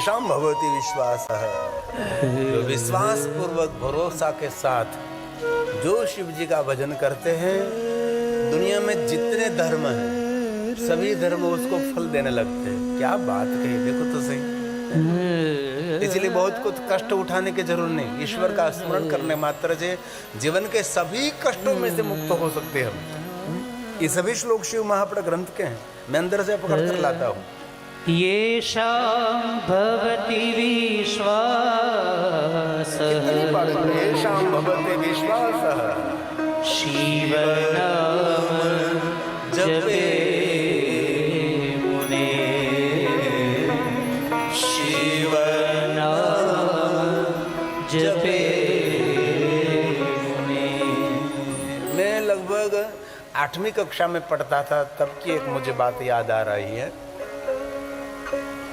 येषाम भवति विश्वासः, जो विश्वास पूर्वक भरोसा के साथ जो शिव जी का भजन करते हैं, दुनिया में जितने धर्म हैं सभी धर्म उसको फल देने लगते हैं। क्या बात कही, देखो तो सही। इसलिए बहुत कुछ कष्ट उठाने की जरूरत नहीं, ईश्वर का स्मरण करने मात्र से जीवन के सभी कष्टों में से मुक्त हो सकते हैं हम। ये सभी श्लोक शिव महापुराण ग्रंथ के हैं, मैं अंदर से पकड़ कर लाता हूँ। येषां भवति विश्वासः, येषां भवति विश्वासः, शिव नाम जपे मुने, शिव नाम जपे मुने। मैं लगभग 8वीं कक्षा में पढ़ता था, तब की एक मुझे बात याद आ रही है।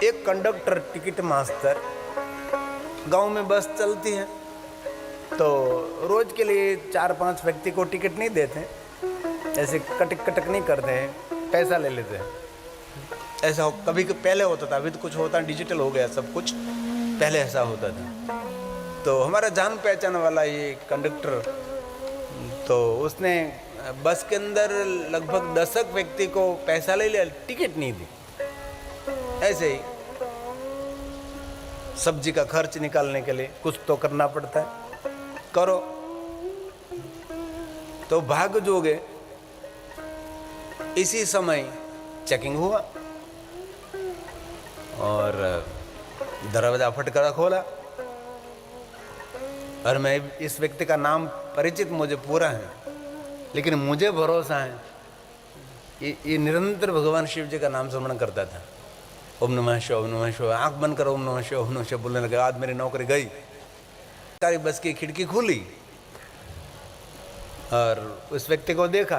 एक कंडक्टर, टिकट मास्टर, गांव में बस चलती है तो रोज के लिए 4-5 व्यक्ति को टिकट नहीं देते, ऐसे कटक कटक नहीं करते हैं, पैसा ले लेते हैं। ऐसा कभी पहले होता था, अभी तो कुछ होता, डिजिटल हो गया सब कुछ, पहले ऐसा होता था। तो हमारा जान पहचान वाला ये कंडक्टर, तो उसने बस के अंदर लगभग 10 व्यक्ति को पैसा ले लिया, टिकट नहीं दी। ऐसे ही सब्जी का खर्च निकालने के लिए कुछ तो करना पड़ता है, करो। तो भाग जोगे इसी समय चेकिंग हुआ और दरवाजा फटकर खोला, और मैं इस व्यक्ति का नाम परिचित मुझे पूरा है, लेकिन मुझे भरोसा है ये निरंतर भगवान शिव जी का नाम स्मरण करता था। ओम नमः शिवाय, ओम नमः शिवाय, आंख बंद करो, ओम नमः शिवाय, ओम नमः शिवाय बोलने लगे। आज मेरी नौकरी गई, सारी बस की खिड़की खुली और उस व्यक्ति को देखा,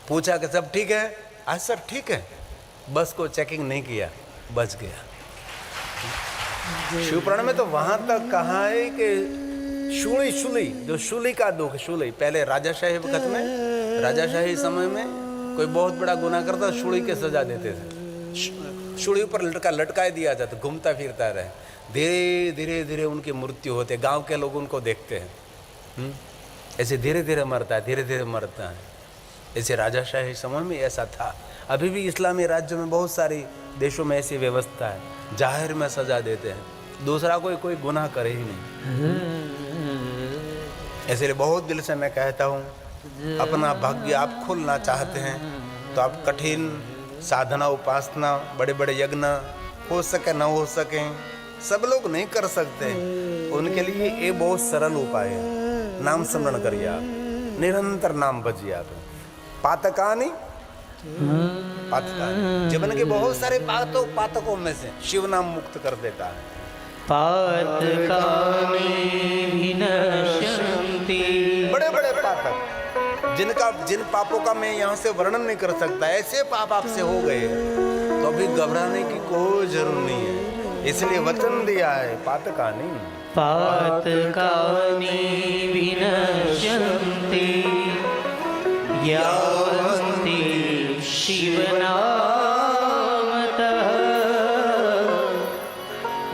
पूछा कि सब ठीक है? आज सब ठीक है। बस को चेकिंग नहीं किया, बच गया। शिवपुराण में तो वहां तक कहा है कि शूली शूली, जो शूली का दुख, शूली पहले राजाशाही वक्त में, राजाशाही समय में कोई बहुत बड़ा गुनाह करता, शूली के सजा देते थे। शूली पर लटकाए दिया जाता, घूमता फिरता रहे, धीरे धीरे धीरे उनकी मृत्यु होती है। गांव के लोग उनको देखते हैं, ऐसे धीरे धीरे मरता है, धीरे धीरे मरता है। ऐसे राजाशाही समय में ऐसा था। अभी भी इस्लामी राज्यों में बहुत सारी देशों में ऐसी व्यवस्था है, जाहिर में सजा देते हैं, दूसरा कोई गुनाह करे ही नहीं। इसलिए बहुत दिल से मैं कहता हूँ, अपना भाग्य आप खोलना चाहते हैं तो आप कठिन साधना, उपासना, बड़े बड़े यज्ञ हो सके न हो सके, सब लोग नहीं कर सकते, उनके लिए ये बहुत सरल उपाय है। नाम स्मरण करिए आप, निरंतर नाम भजिए आप। पातकानि, जीवन के बहुत सारे पातकों में से शिव नाम मुक्त कर देता है। पातकानि विनश्यन्ति, बड़े बड़े पातक, जिन पापों का मैं यहाँ से वर्णन नहीं कर सकता, ऐसे पाप आपसे हो गए तो अभी घबराने की कोई जरूरत नहीं है। इसलिए वचन दिया है, पातकानि विनश्यन्ति यावन्ति शिवनामतः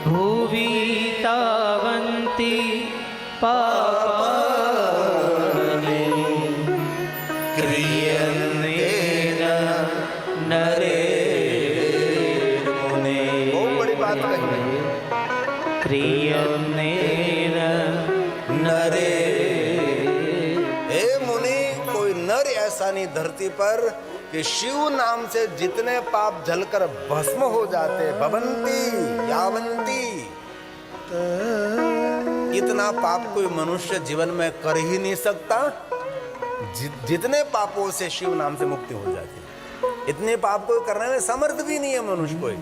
भुवि तावन्ति पापानि क्रियन्ते नरेर्मुने। बहुत बड़ी बात कही, क्रियन्ते नरे। हे मुनि, कोई नर ऐसा नहीं धरती पर कि शिव नाम से जितने पाप जलकर भस्म हो जाते, भवन्ति यावन्ति, इतना पाप कोई मनुष्य जीवन में कर ही नहीं सकता जितने पापों से शिव नाम से मुक्ति हो जाती है। इतने पाप को करने में समर्थ भी नहीं है मनुष्य कोई।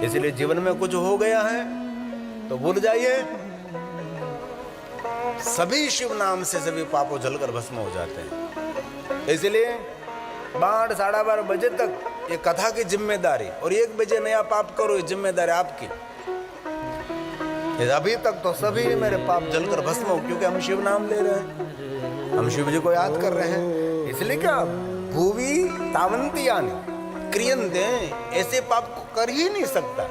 इसलिए जीवन में कुछ हो गया है तो भूल जाइए, सभी शिव नाम से सभी पापों जलकर भस्म हो जाते हैं। इसलिए 12, 12:30 बजे तक ये कथा की जिम्मेदारी, और 1 बजे नया पाप करो, ये जिम्मेदारी आपकी। अभी तक तो सभी मेरे पाप जलकर भस्म हो, क्योंकि हम शिव नाम ले रहे हैं, हम शिव जी को याद कर रहे हैं। इसलिए क्या, भूवि तावंती यानी क्रियन्ते, ऐसे पाप को कर ही नहीं सकता।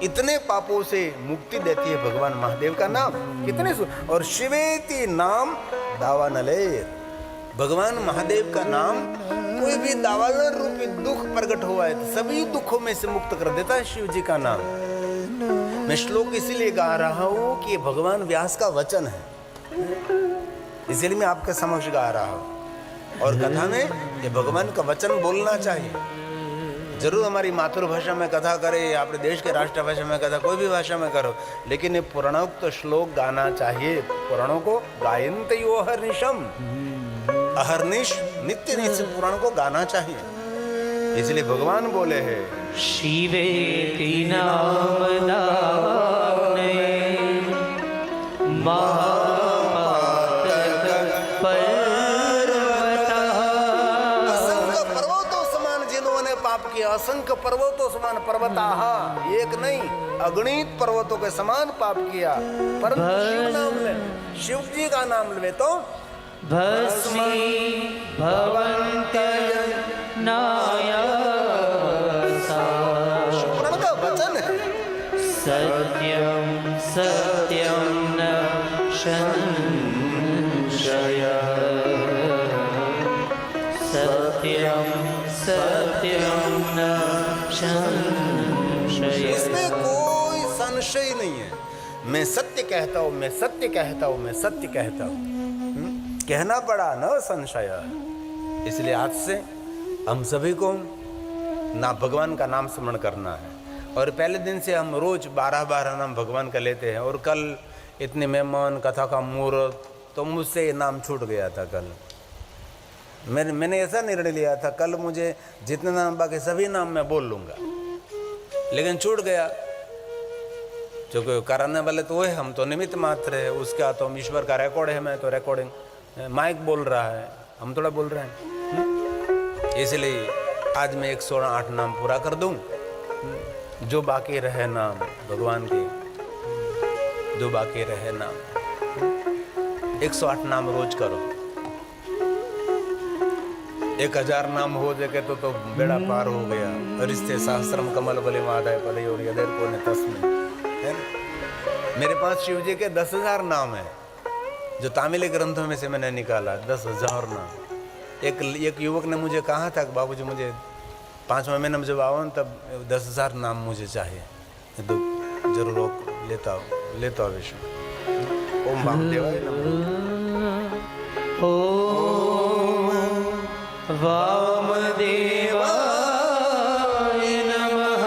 इतने पापों से मुक्ति देती है भगवान महादेव का नाम। कितने और शिवेति नाम दावा नलेर, भगवान महादेव का नाम कोई भी दावानल रूपी दुख प्रकट हुआ है तो सभी दुखों में से मुक्त कर देता है शिव जी का नाम। मैं श्लोक इसीलिए गा रहा हूं कि ये भगवान व्यास का वचन है, इसीलिए मैं आपके समक्ष गा रहा हूं। और कथा में ये भगवान का वचन बोलना चाहिए। जरूर हमारी मातृभाषा में कथा करे या अपने देश के राष्ट्रभाषा में कथा, कोई भी भाषा में करो, लेकिन ये पुराणोक्त श्लोक गाना चाहिए। पुराणों को गायन्ते यो अहर्निशम, अहर्निश नित्य नित्य पुराण को गाना चाहिए। इसलिए भगवान बोले हैं शिवेति नाम दाने असंख्य पर्वतों समान पर्वताः, एक नहीं अगणित पर्वतों के समान पाप किया, परंतु शिव नाम ले, शिव जी का नाम ले तो भस्मी भवन्त्यय नायासा। पुराण का वचन है। सत्यम सत्यम न संशयः, सत्यम सत्यम न संशयः। इसमें कोई संशय नहीं है। मैं सत्य कहता हूं, मैं सत्य कहता हूं, मैं सत्य कहता हूं। कहना पड़ा न संशय। इसलिए आज से हम सभी को ना भगवान का नाम स्मरण करना है। और पहले दिन से हम रोज 12 नाम भगवान का लेते हैं। और कल इतने मेहमान, कथा का मुहूर्त, तो मुझसे नाम छूट गया था। कल मैंने ऐसा निर्णय लिया था, कल मुझे जितने नाम बाकी सभी नाम मैं बोल लूँगा, लेकिन छूट गया। क्योंकि कराने वाले तो वो है, हम तो निमित्त मात्र है। उसका तो हम ईश्वर का रिकॉर्ड है, मैं तो रिकॉर्डिंग, माइक बोल रहा है, हम थोड़ा बोल रहे हैं। इसलिए आज मैं 108 नाम पूरा कर दूं। जो बाकी रहे नाम भगवान के, जो बाकी रहे नाम 108 नाम रोज करो। 1000 नाम हो जाए तो बेड़ा पार हो गया। रिश्ते सहस्रम कमल बले मादाय पदे और यदेर को ने तस्में, है ना? मेरे पास शिव जी के 10,000 नाम है, जो तमिल ग्रंथों में से मैंने निकाला। 10,000 नाम। एक युवक ने मुझे कहा था कि बाबूजी मुझे 5वें महीने में जब आओ तब 10,000 नाम मुझे चाहिए, तो जरूर लेता हूँ विष्णु। ओम वामदेवाय नमः। ओम वामदेवाय नमः।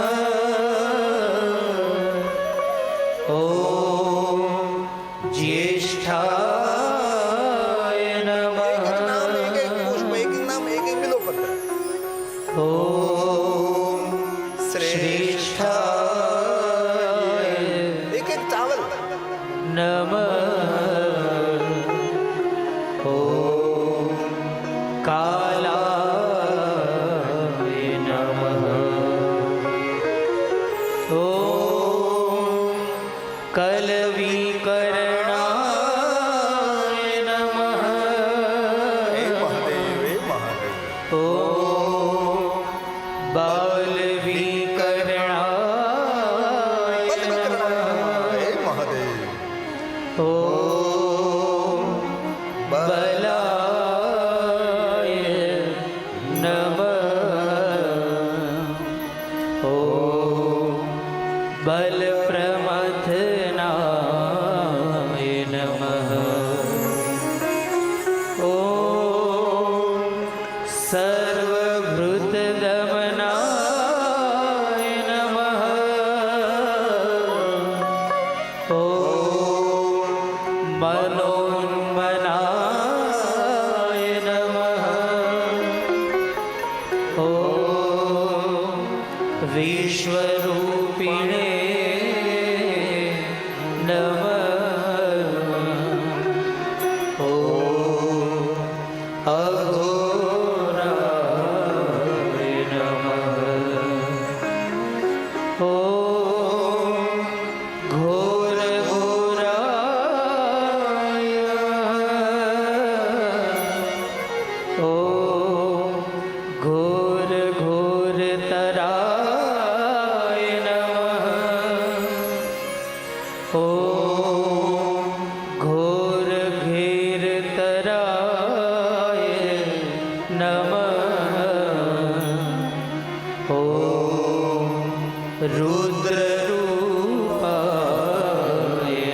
ओम ज्येष्ठाय नमः। एक पुष्प, एक नाम, एक बिल्वपत्र। ओम श्रेष्ठाय एक चावल नमः। ओम कालाय नमः। ओम कलविकरणाय नमः। हे महादेव, हे महादेव। ओम बालविकरणाय नमः। हे महादेव। ओम बलाय नमः। ओम बलप्रमथनाय नमः। ओम सर्वभृतदमनाय नमः। ओम मनोन्मनाय नमः। ओम विश्वरूपिणे रुद्ररूपाय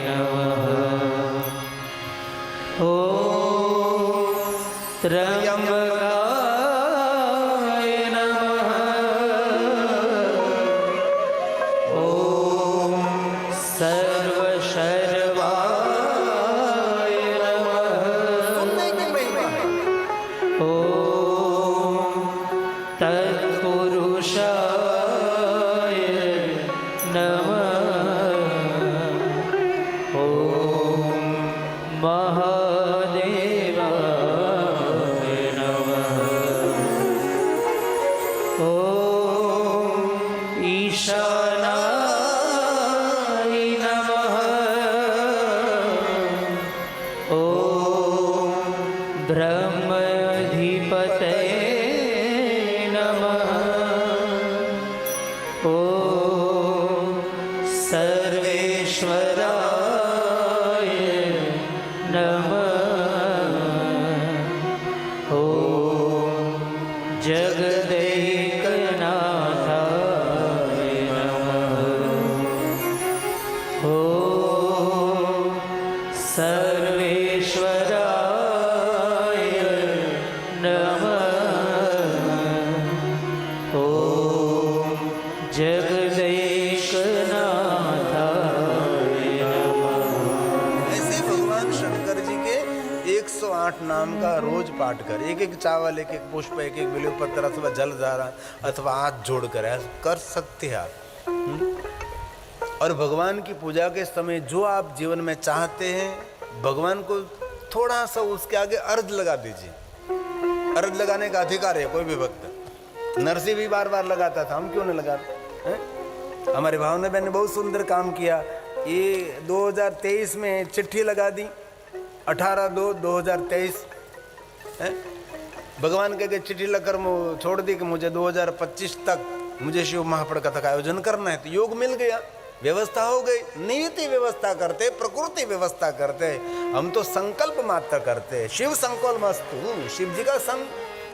नमः। ॐ त्र्यम्बकाय नमः। ॐ सर्वशर्वाय नमः। ॐ तत्पुरुषाय नमः। ॐ महादेवाय नमः। ॐ ईशानाय नमः। ॐ ब्रह्माधिपतये नमः। ॐ सर्वेश्वराय नमः। ॐ जगदैकनाथाय नमः। ॐ सर्वेश्वराय नमः। ॐ जगदैकनाथाय नमः। ऐसे भगवान शंकर जी के 108 नाम का रोज पाठ कर, एक एक चावल, एक एक पुष्प, एक एक बिल्वपत्र अथवा जलधारा अथवा हाथ जोड़कर ऐसा कर सकते हैं आप। और भगवान की पूजा के समय जो आप जीवन में चाहते हैं, भगवान को थोड़ा सा उसके आगे अर्घ लगा दीजिए। अर्घ लगाने का अधिकार है कोई भी भक्त। नरसिंह भी बार बार लगाता था, हम क्यों नहीं लगाते हैं? हमारे भावना बहन ने बहुत सुंदर काम किया। ये 2023 में चिट्ठी लगा दी, 18/2/2023 भगवान के चिट्ठी लगकर छोड़ दी कि मुझे 2025 तक मुझे शिव महापड़ कथा का आयोजन करना है। तो योग मिल गया, व्यवस्था हो गई। नियति व्यवस्था करते, प्रकृति व्यवस्था करते, हम तो संकल्प मात्र करते। शिव संकल्प मस्तु, शिव जी का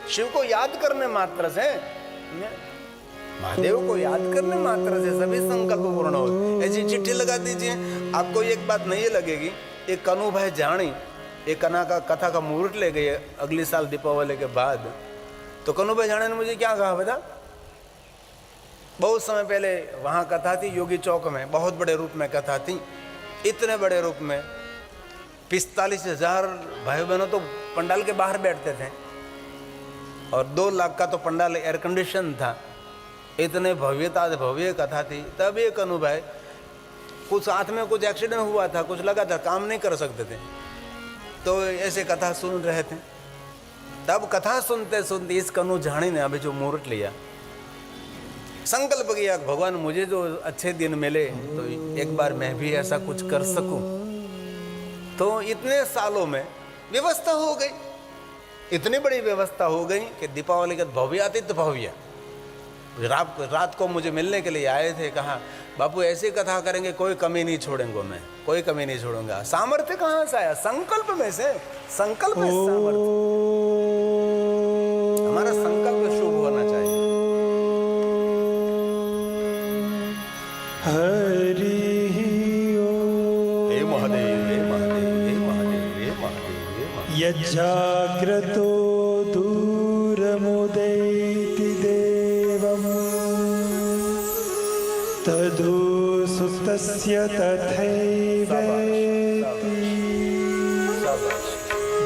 शिव को याद करने मात्र से, महादेव को याद करने मात्र से सभी संकल्प पूर्ण हो। ऐसी चिट्ठी लगा दीजिए। आपको एक बात नहीं लगेगी, एक कनु भाई जानी एक कथा का मुहूर्त ले गए अगले साल दीपावली के बाद। तो कनु भाई जाने ने मुझे क्या कहा बता, बहुत समय पहले वहाँ कथा थी योगी चौक में, बहुत बड़े रूप में कथा थी, इतने बड़े रूप में 45,000 भाई बहनों तो पंडाल के बाहर बैठते थे और 2 लाख का तो पंडाल एयर कंडीशन था। इतने भव्य कथा थी। तब एक कनु भाई कुछ हाथ में कुछ एक्सीडेंट हुआ था, कुछ लगा था, काम नहीं कर सकते थे, तो ऐसे कथा सुन रहे थे। तब कथा सुनते सुनते इस कनु झाणी ने अभी जो मुहूर्त लिया, संकल्प किया भगवान मुझे जो अच्छे दिन मिले तो एक बार मैं भी ऐसा कुछ कर सकूं। तो इतने सालों में व्यवस्था हो गई, इतनी बड़ी व्यवस्था हो गई कि दीपावली का भव्यातिथ्य भव्य रात को मुझे मिलने के लिए आए थे। कहा बापू ऐसी कथा करेंगे, कोई कमी नहीं छोड़ेंगे, मैं कोई कमी नहीं छोड़ूंगा। सामर्थ्य कहाँ से आया? संकल्प में से। संकल्प में सामर्थ्य। हमारा संकल्प शुभ होना चाहिए। हरि ओम। हे महादेव, हे महादेव, हे महादेव, हे महादेव, हे महादेव। यज्जाग्रतो दूरमुदैति देवम् तदु सुप्तस्य तथैवेति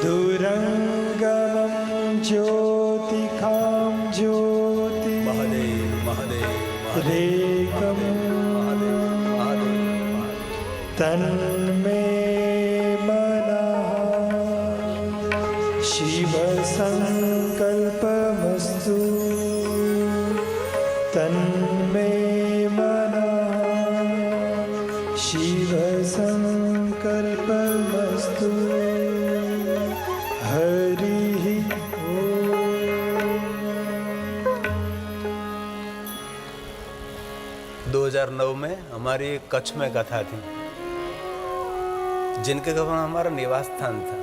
दुरंगमं ज्योतिखां ज्योति महादेव, महादेव, रेकं तन्मे मनः शिवसंकल्पमस्तु तन्मे मनः शिवसंकल्पमस्तु। हरिः ओम। 2009 में हमारी कच्छ में कथा थी, जिनके घर हमारा निवास स्थान था।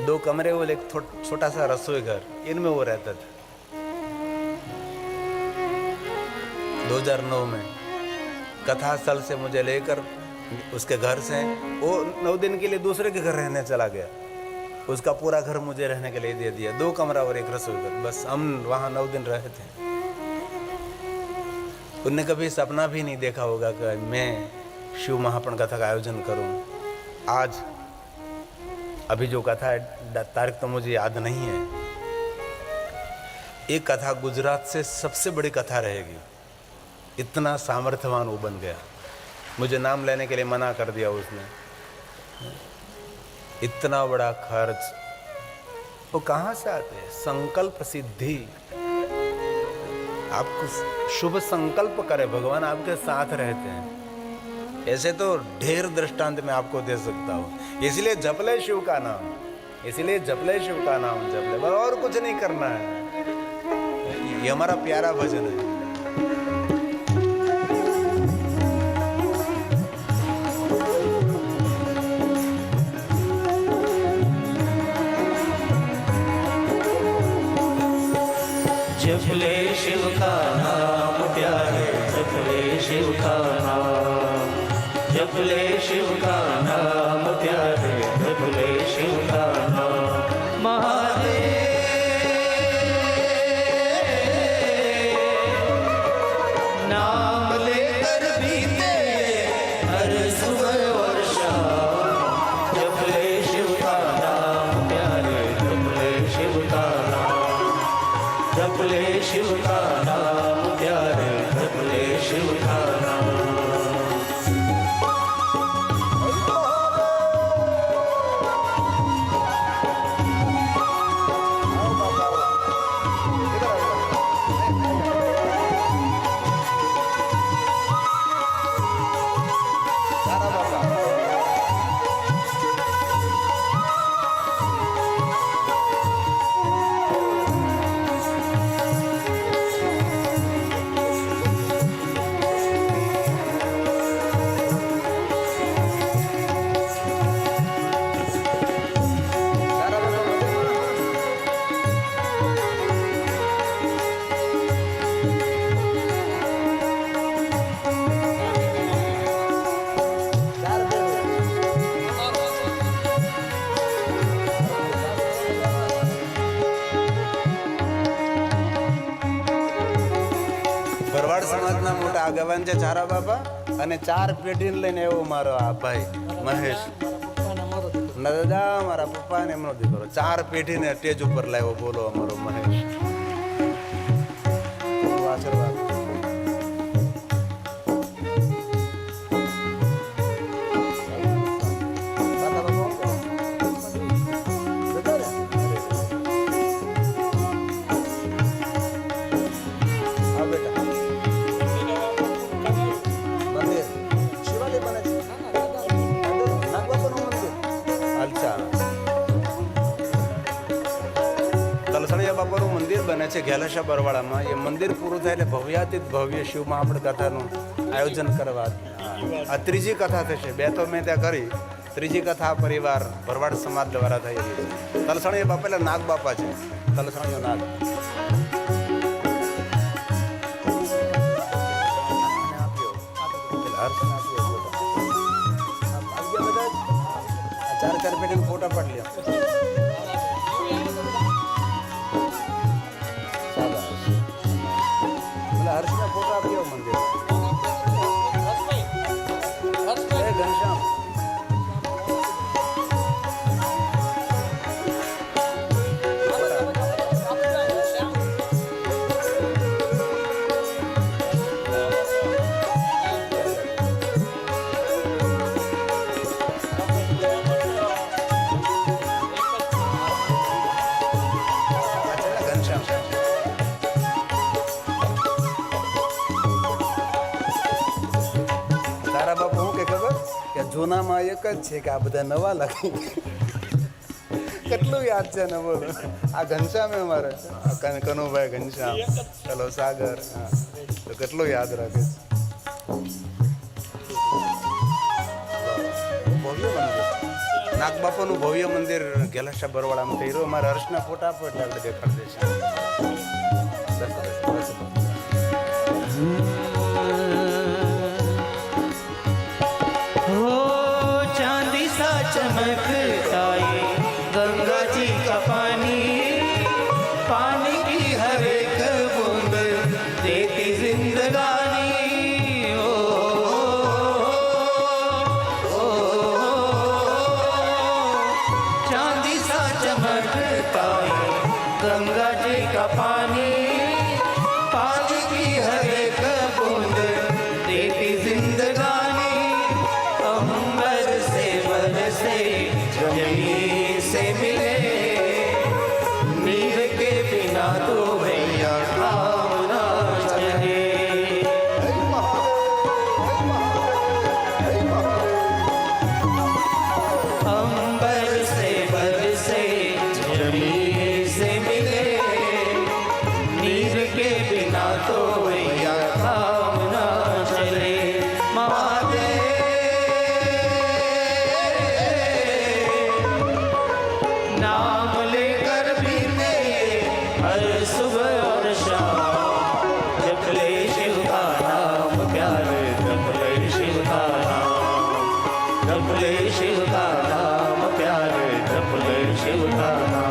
2 कमरे वाले एक छोटा सा रसोई घर, इनमें वो रहता था। 2009 में कथा स्थल से मुझे लेकर उसके घर से वो 9 दिन के लिए दूसरे के घर रहने चला गया। उसका पूरा घर मुझे रहने के लिए दे दिया, 2 कमरा और 1 रसोई घर, बस हम वहाँ 9 दिन रहे थे। उनने कभी सपना भी नहीं देखा होगा कि मैं शिव महापुराण कथा का आयोजन करूं। आज अभी जो कथा है, तारीख तो मुझे याद नहीं है, एक कथा गुजरात से सबसे बड़ी कथा रहेगी। इतना सामर्थ्यवान वो बन गया, मुझे नाम लेने के लिए मना कर दिया उसने। इतना बड़ा खर्च वो कहाँ से आते हैं? संकल्प सिद्धि। आपको शुभ संकल्प करे, भगवान आपके साथ रहते हैं। ऐसे तो ढेर दृष्टांत मैं आपको दे सकता हूँ। इसलिए जप ले शिव का नाम, इसलिए जप ले शिव का नाम, जप ले, और कुछ नहीं करना है। ये हमारा प्यारा भजन है। जप ले शिव का नाम प्यारे, जप ले शिव का नाम, जप ले शिव का नाम प्यारे, जप ले शिव का नाम। महादेव नाम लेकर बीते हर सुबह और शाम। जप ले शिव का नाम प्यारे, जप ले शिव का नाम, जप ले शिव का नाम प्यारे, जप ले शिव का नाम। ભરવાડ સમાજના મોટા આગેવાન છે ચારા બાપા, અને 4 પેઢીને લઈને આવ્યો મારો આ ભાઈ મહેશ. ના દાદા, મારા પપ્પા ને એમનો દીકરો 4 પેઢીને સ્ટેજ ઉપર લાવ્યો. બોલો અમારો મહેશ. આશીર્વાદ. તલસણિયા બાપાનું મંદિર બને છે ઘેલાશા બરવાળામાં. એ મંદિર પૂરું થાય એટલે ભવ્યાતીત ભવ્ય શિવ મહાપુરાણ કથાનું આયોજન કરવા. આ 3જી કથા થશે. 2 તો મેં ત્યાં કરી. 3જી કથા પરિવાર ભરવાડ સમાજ દ્વારા થઈ રહી છે. તલસણિયા બાપા એટલે નાગ બાપા છે. તલસણિયો નાગ. ચાર પેઢીને ફોટા પાડી લ્યો. હર્ષના ફોટા આપ્યો મંદિર. ઘનશ્યામ જૂનામાં એક જ છે કે આ બધા નવા લખી. કેટલું યાદ છે ને બોલો. આ ઘનશ્યામ અમારે કનુભાઈ ઘનશ્યામ, ચલો સાગર, હા, તો કેટલું યાદ રાખે છે. ભવ્ય મંદિર નાગબાપાનું ભવ્ય મંદિર ઘેલાશા બરવાળામાં થઈ રહ્યું. અમારા હર્ષના ફોટા આપો એટલે આપણે દેખાડી દઈશું. जप ले शिव का नाम प्यारे, जप ले शिव का नाम।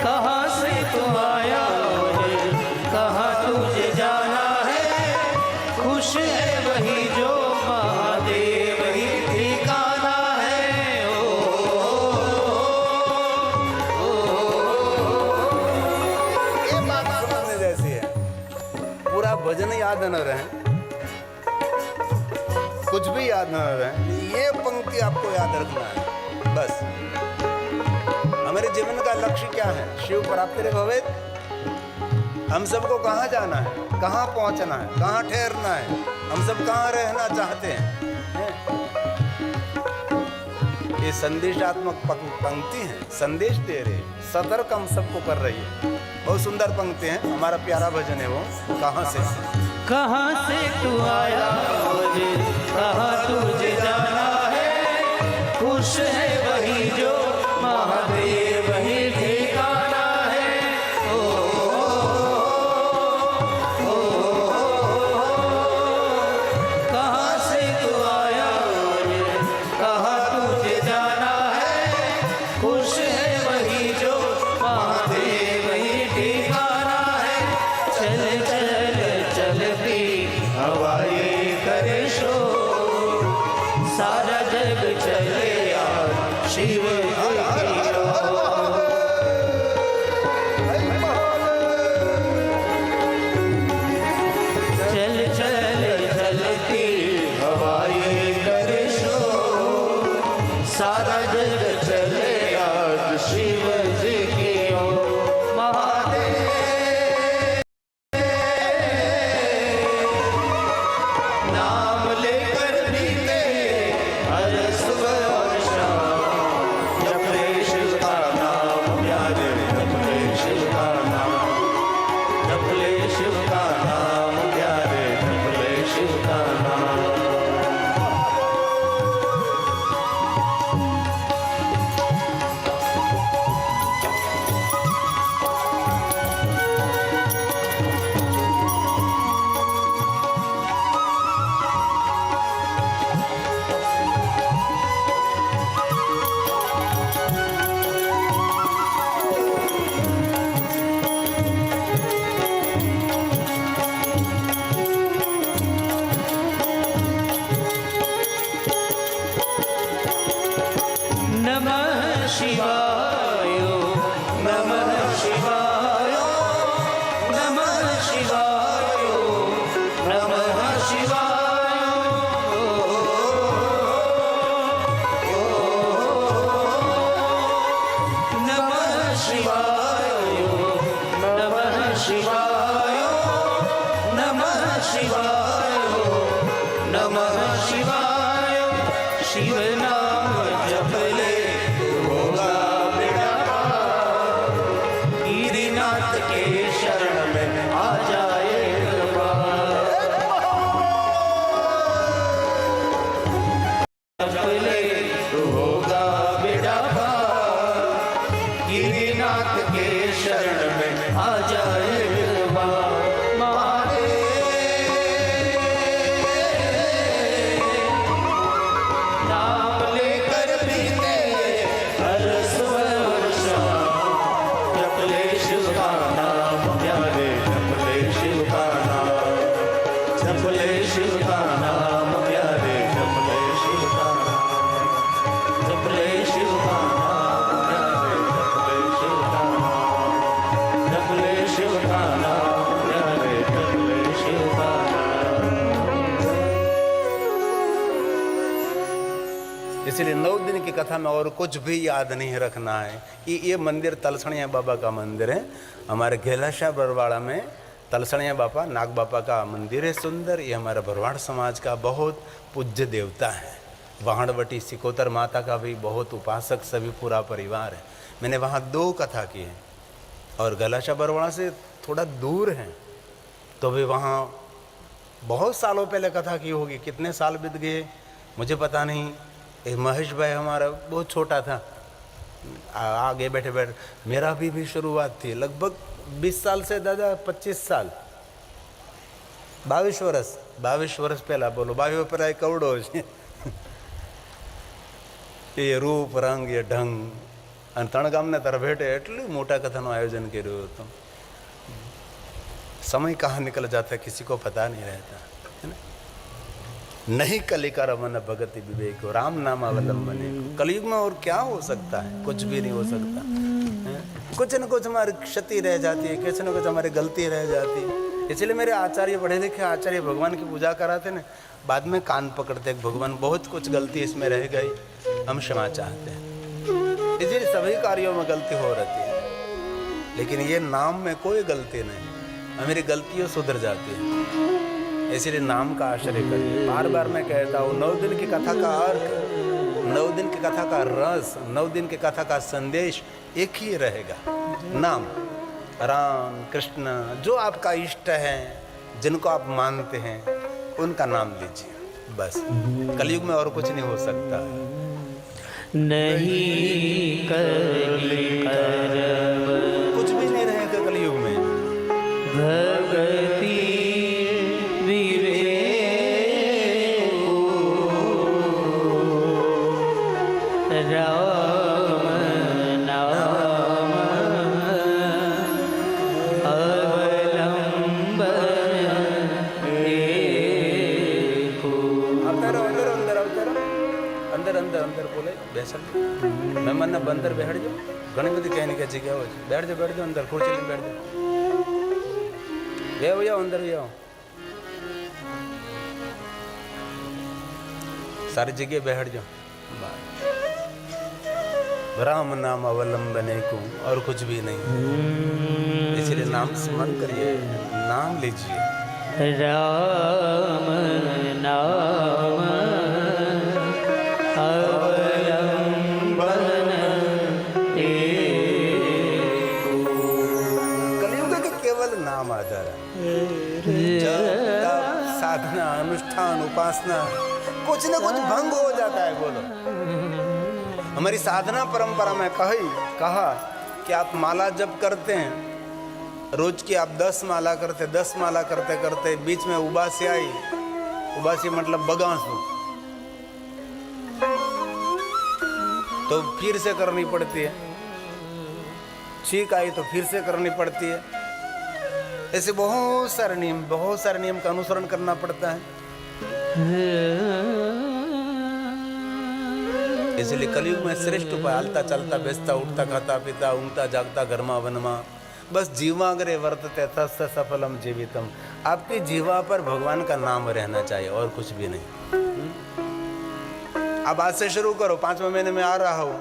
कहाँ से तू आया है, कहाँ तुझे जाना है, खुश है वही जो महादेव ही ठिकाना है। ये बात समझने जैसी है। पूरा भजन याद न रहे, कुछ भी याद न रहे, ये पंक्ति आपको याद रखना है बस। हमारे जीवन का लक्ष्य क्या है? शिव प्राप्ति रे भवेत। हम सबको कहाँ जाना है, कहाँ पहुँचना है, कहाँ ठहरना है, हम सब कहाँ रहना चाहते हैं? ये संदेशात्मक पंक्ति है, संदेश दे रहे, सतर्क हम सबको कर रही है। बहुत सुंदर पंक्ति है, हमारा प्यारा भजन है वो। कहाँ से तू आया मुझे, कहाँ तुझे जाना है, खुश है वही जो महादेव ही ठिकाना है। कहाँ से तू आया मुझे, कहाँ तुझे जाना है, खुश है वही जो महादेव ही ठिकाना है। चल चल चलती हवाएं करे शोर, सारा जग चले यार शिव चल चल चलती हवाएं करे शोर, सारा जग चले यार शिव जी की ओर। महादेव नाम लेकर बीते हर सुबह और शाम, जप ले शिव का नाम प्यारे, जप ले शिव का नाम, जप ले शिव का नाम प्यारे, जप ले शिव का नाम। नमः शिवाय, नमः शिवाय, नमः शिवाय, नमः शिवाय। नमः शिवाय, नमः शिवाय, नमः शिवाय, नमः शिवाय। शिव नाम जप ले होगा बेड़ा पार, गिरिनाथ के शरण में आ जाए जप ले होगा बेड़ा पार, गिरिनाथ के शरण में आ जाए नाम लेकर बीते हर सुबह और शाम, जप ले शिव का नाम प्यारे, जप ले शिव का नाम, जप ले शिव का नाम प्यारे, जप ले शिव का नाम, जप ले शिव का नाम प्यारे, जप ले शिव का नाम, जप ले शिव का नाम प्यारे, जप ले शिव का नाम। इसलिए 9 दिन की कथा में और कुछ भी याद नहीं रखना है कि ये मंदिर तलसणिया बाबा का मंदिर है। हमारे घेलाशाह बरवाड़ा में तलसणिया बापा नाग बापा का मंदिर है सुंदर। ये हमारा भरवाड़ समाज का बहुत पूज्य देवता है। वहाड़वटी सिकोतर माता का भी बहुत उपासक सभी पूरा परिवार है। मैंने वहाँ 2 कथा की है और गलाशा बरवाड़ा से थोड़ा दूर है, तो भी वहाँ बहुत सालों पहले कथा की होगी। कितने साल बीत गए मुझे पता नहीं। एक महेश भाई हमारा बहुत छोटा था, आगे बैठे बैठे मेरा भी शुरुआत थी लगभग 20 साल से दादा 25 साल 22 वर्ष पहला बोलो 22 पर आई कवड़ो ये रूप रंग ये ढंग અને તણગામને તારા ભેટે એટલી મોટા કથાનું આયોજન કર્યું હતું। समय कहाँ निकल जाता है किसी को पता नहीं रहता है ना। नहीं कलिका रमन भगति विवेक राम नाम अवलंबने। कलयुग में और क्या हो सकता है? कुछ भी नहीं हो सकता है? कुछ न कुछ हमारी क्षति रह जाती है, कुछ न कुछ हमारी गलती रह जाती है। इसलिए मेरे आचार्य पढ़े लिखे आचार्य भगवान की पूजा कराते ना, बाद में कान पकड़ते भगवान बहुत कुछ गलती इसमें रह गई, हम क्षमा चाहते हैं। इसलिए सभी कार्यों में गलती हो रहती है, लेकिन ये नाम में कोई गलती नहीं, हमारी गलतियाँ सुधर जाती है। इसलिए नाम का आश्रय करिए। बार बार मैं कहता हूँ 9 दिन की कथा का अर्थ, 9 दिन की कथा का रस, 9 दिन की कथा का संदेश एक ही रहेगा, नाम। राम कृष्ण जो आपका इष्ट है, जिनको आप मानते हैं, उनका नाम लीजिए बस। कलयुग में और कुछ नहीं हो सकता है। नहीं कली करब कुछ भी नहीं रहेगा कलयुग में। भगति विवेक राम नाम अवलंबन एको। अंदर अंदर अंदर अंदर अंदर अंदर अंदर बोले बेसन मैं मन बंदर बैठ जाओ। घनी बड़ी कहने की जगह हो, बैठ जाओ अंदर खुर्ची लेके बैठ जाओ। जाओ अंदर जाओ, सारी जगह बैठ जाओ। राम नाम अवलंबने को और कुछ भी नहीं। इसलिए नाम स्मरण करिए, नाम लीजिए। राम नाम अवलंबन एको। कलयुग के केवल नाम आधार है। जब तब साधना अनुष्ठान उपासना कुछ न कुछ भंग हो जाता है। बोलो हमारी साधना परंपरा में कहा कि आप माला जब करते हैं, रोज की आप 10 माला करते, 10 माला करते करते बीच में उबासी आई, उबासी मतलब बगासू, तो फिर से करनी पड़ती है। छींक आई तो फिर से करनी पड़ती है। ऐसे बहुत सारे नियम का अनुसरण करना पड़ता है। इसलिए कलयुग में श्रेष्ठ उपाय हलता चलता बेचता उठता खाता पीता ऊँगता जागता घरमा वनमा बस जीवाग्रे वर्तते तस्य सफलम जीवितम। आपकी जीवा पर भगवान का नाम रहना चाहिए और कुछ भी नहीं। अब आज से शुरू करो, 5वें महीने में आ रहा हो,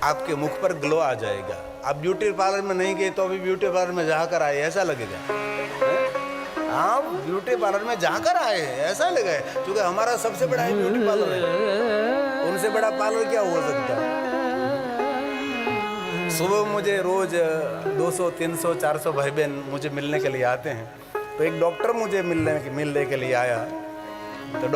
आपके मुख पर ग्लो आ जाएगा। आप ब्यूटी पार्लर में नहीं गए तो अभी ब्यूटी पार्लर में जाकर आए ऐसा लगेगा। आप ब्यूटी पार्लर में जाकर आए ऐसा लगे, क्योंकि हमारा सबसे बड़ा ही ब्यूटी पार्लर है। उनसे बड़ा पार्लर क्या हो सकता है? सुबह मुझे रोज 200 300 400 भाई बहन मुझे मिलने के लिए आते हैं। तो एक डॉक्टर मुझे मिलने के लिए आया, तो